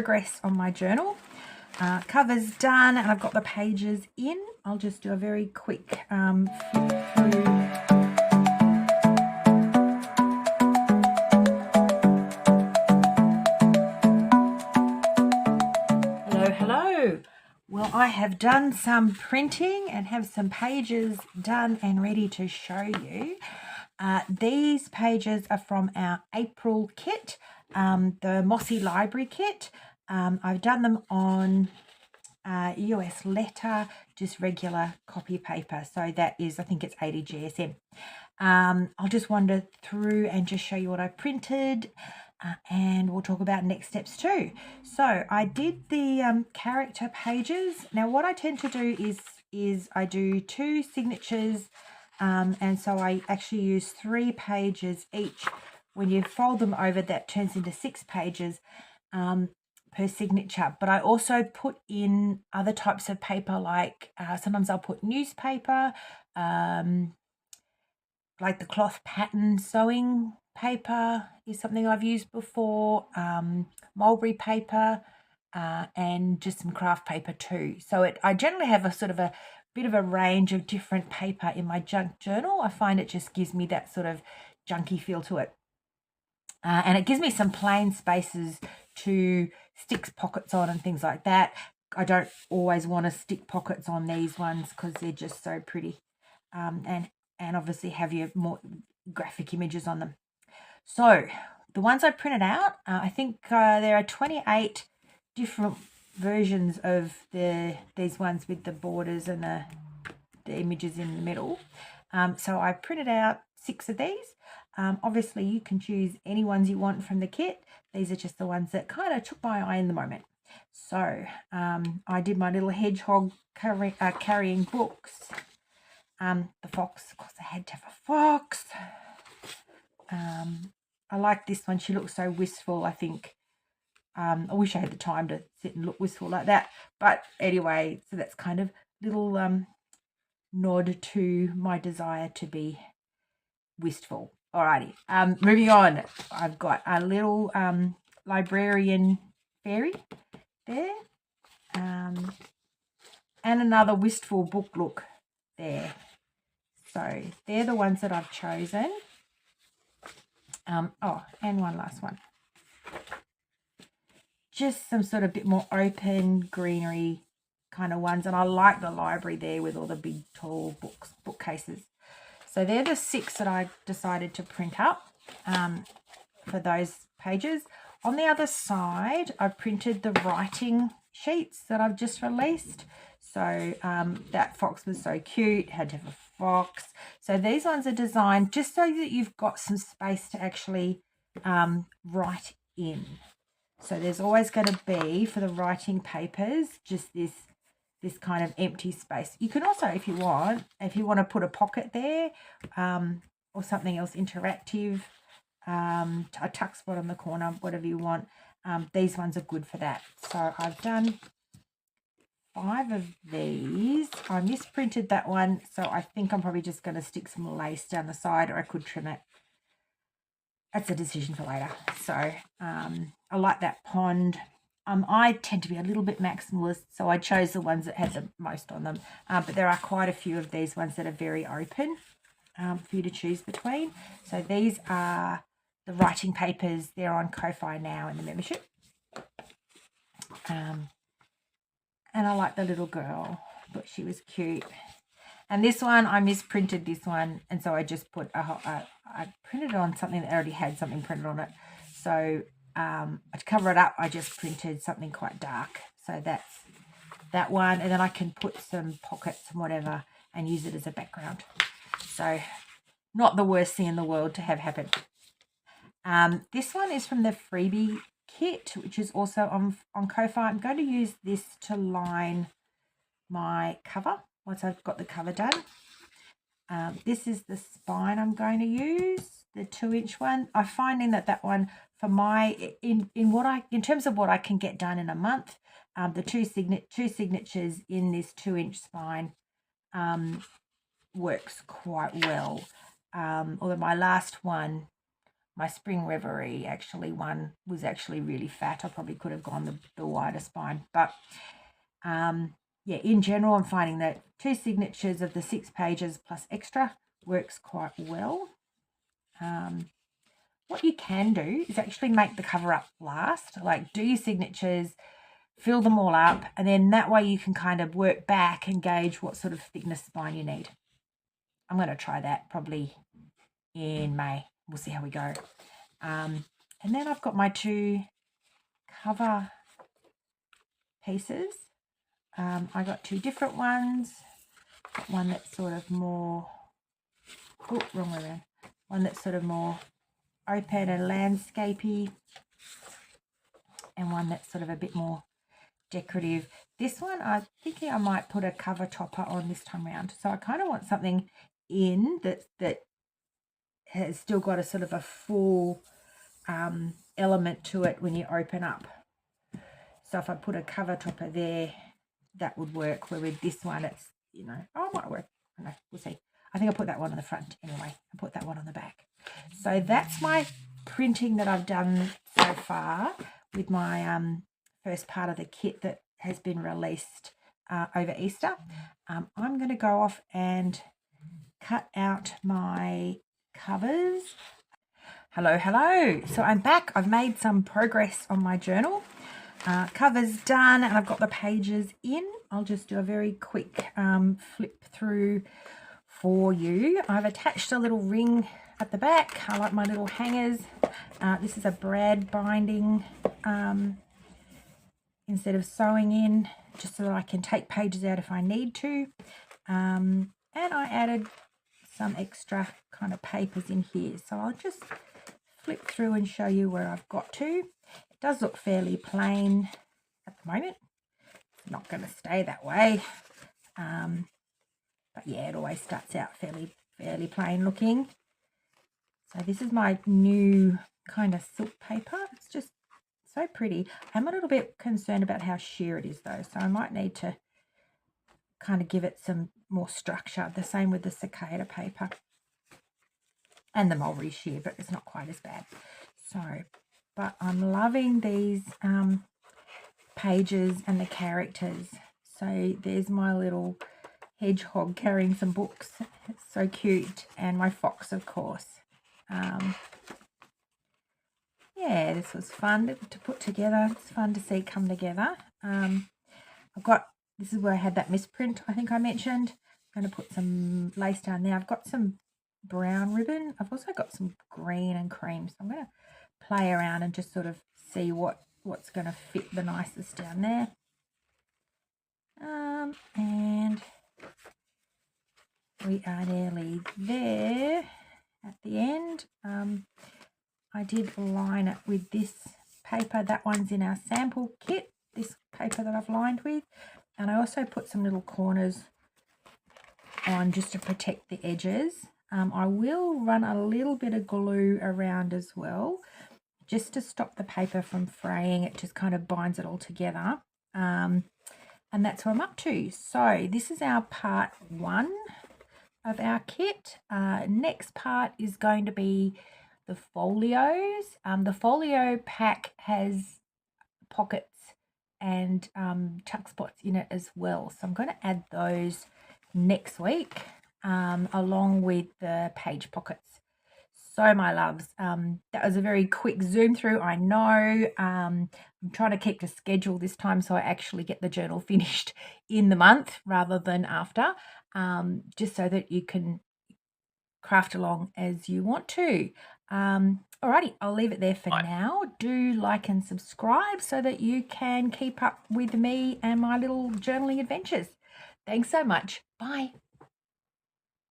progress on my journal. Cover's done and I've got the pages in. I'll just do a very quick flip through. Hello. Well, I have done some printing and have some pages done and ready to show you. These pages are from our April kit, the Mossy library kit. I've done them on US letter, just regular copy paper. So that is, I think it's 80 GSM. I'll just wander through and just show you what I printed. And we'll talk about next steps too. So I did the character pages. Now what I tend to do is I do 2 signatures, and so I actually use 3 pages each. When you fold them over, that turns into 6 pages per signature. But I also put in other types of paper, like sometimes I'll put newspaper, like the cloth pattern sewing paper is something I've used before, mulberry paper, and just some craft paper too. So I generally have a sort of a bit of a range of different paper in my junk journal. I find it just gives me that sort of junky feel to it. And it gives me some plain spaces to stick pockets on and things like that. I don't always want to stick pockets on these ones because they're just so pretty, and obviously have your more graphic images on them. So the ones I printed out, I think there are 28 different versions of these ones with the borders and the images in the middle. So I printed out 6 of these. Obviously you can choose any ones you want from the kit. These are just the ones that kind of took my eye in the moment. So I did my little hedgehog carrying books. The fox, of course I had to have a fox. I like this one. She looks so wistful, I think. I wish I had the time to sit and look wistful like that. But anyway, so that's kind of little nod to my desire to be wistful. Alrighty, moving on. I've got a little librarian fairy there, and another wistful book look there. So they're the ones that I've chosen. Oh, and one last one. Just some sort of bit more open greenery kind of ones. And I like the library there with all the big tall bookcases. So they're the 6 that I decided to print up for those pages. On the other side, I printed the writing sheets that I've just released. So that fox was so cute, had to have a fox. So these ones are designed just so that you've got some space to actually write in. So there's always going to be, for the writing papers, just this kind of empty space. You can also, if you want to put a pocket there, or something else interactive, a tuck spot on the corner, whatever you want. These ones are good for that. So I've done 5 of these. I misprinted that one, so I think I'm probably just going to stick some lace down the side, or I could trim it. That's a decision for later. So I like that pond. I tend to be a little bit maximalist, so I chose the ones that had the most on them. But there are quite a few of these ones that are very open for you to choose between. So these are the writing papers. They're on Ko-Fi now in the membership. And I like the little girl. Thought she was cute. And this one, I misprinted this one, and so I just put I printed it on something that already had something printed on it. So to cover it up, I just printed something quite dark. So that's that one, and then I can put some pockets and whatever and use it as a background. So not the worst thing in the world to have happen. This one is from the freebie kit, which is also on Ko-Fi. I'm going to use this to line my cover once I've got the cover done. This is the spine I'm going to use, the 2-inch one. I'm finding that one for my in terms of what I can get done in a month, the two signatures in this 2-inch spine works quite well. Although my last one my Spring Reverie one was actually really fat. I probably could have gone the wider spine. But yeah, in general, I'm finding that 2 signatures of the 6 pages plus extra works quite well. What you can do is actually make the cover up last. Like, do your signatures, fill them all up, and then that way you can kind of work back and gauge what sort of thickness spine you need. I'm going to try that probably in May. We'll see how we go. And then I've got my 2 cover pieces. I got 2 different ones. One that's sort of more, oh, wrong way around. One that's sort of more open and landscapey, and one that's sort of a bit more decorative. This one, I'm thinking I might put a cover topper on this time around. So I kind of want something in that has still got a sort of a full element to it when you open up. So if I put a cover topper there, that would work. Where with this one, it's, you know, oh, it might work. I don't know, we'll see. I think I'll put that one on the front anyway. I'll put that one on the back. So that's my printing that I've done so far with my first part of the kit that has been released over Easter. I'm going to go off and cut out my covers. Hello. So I'm back. I've made some progress on my journal. Covers done, and I've got the pages in. I'll just do a very quick flip through for you. I've attached a little ring at the back. I like my little hangers. This is a brad binding instead of sewing in, just so that I can take pages out if I need to. And I added some extra kind of papers in here. So I'll just flip through and show you where I've got to. It does look fairly plain at the moment. It's not going to stay that way. But yeah, it always starts out fairly plain looking. So this is my new kind of silk paper. It's just so pretty. I'm a little bit concerned about how sheer it is though, so I might need to kind of give it some more structure. The same with the cicada paper and the mulberry sheer, but it's not quite as bad. So, but I'm loving these pages and the characters. So there's my little hedgehog carrying some books. It's so cute. And my fox, of course. Yeah, this was fun to put together. It's fun to see come together. This is where I had that misprint I think I mentioned. I'm going to put some lace down there. I've got some brown ribbon. I've also got some green and cream. So I'm going to play around and just sort of see what's going to fit the nicest down there. And we are nearly there at the end. I did line it with this paper. That one's in our sample kit, this paper that I've lined with. And I also put some little corners on just to protect the edges. I will run a little bit of glue around as well, just to stop the paper from fraying. It just kind of binds it all together. And that's what I'm up to. So this is our part 1 of our kit. Next part is going to be the folios. The folio pack has pockets and tuck spots in it as well. So I'm going to add those next week along with the page pockets. So my loves, that was a very quick zoom through, I know. I'm trying to keep to schedule this time so I actually get the journal finished in the month rather than after, just so that you can craft along as you want to. Alrighty, I'll leave it there for now. Do like and subscribe so that you can keep up with me and my little journaling adventures. Thanks so much. Bye.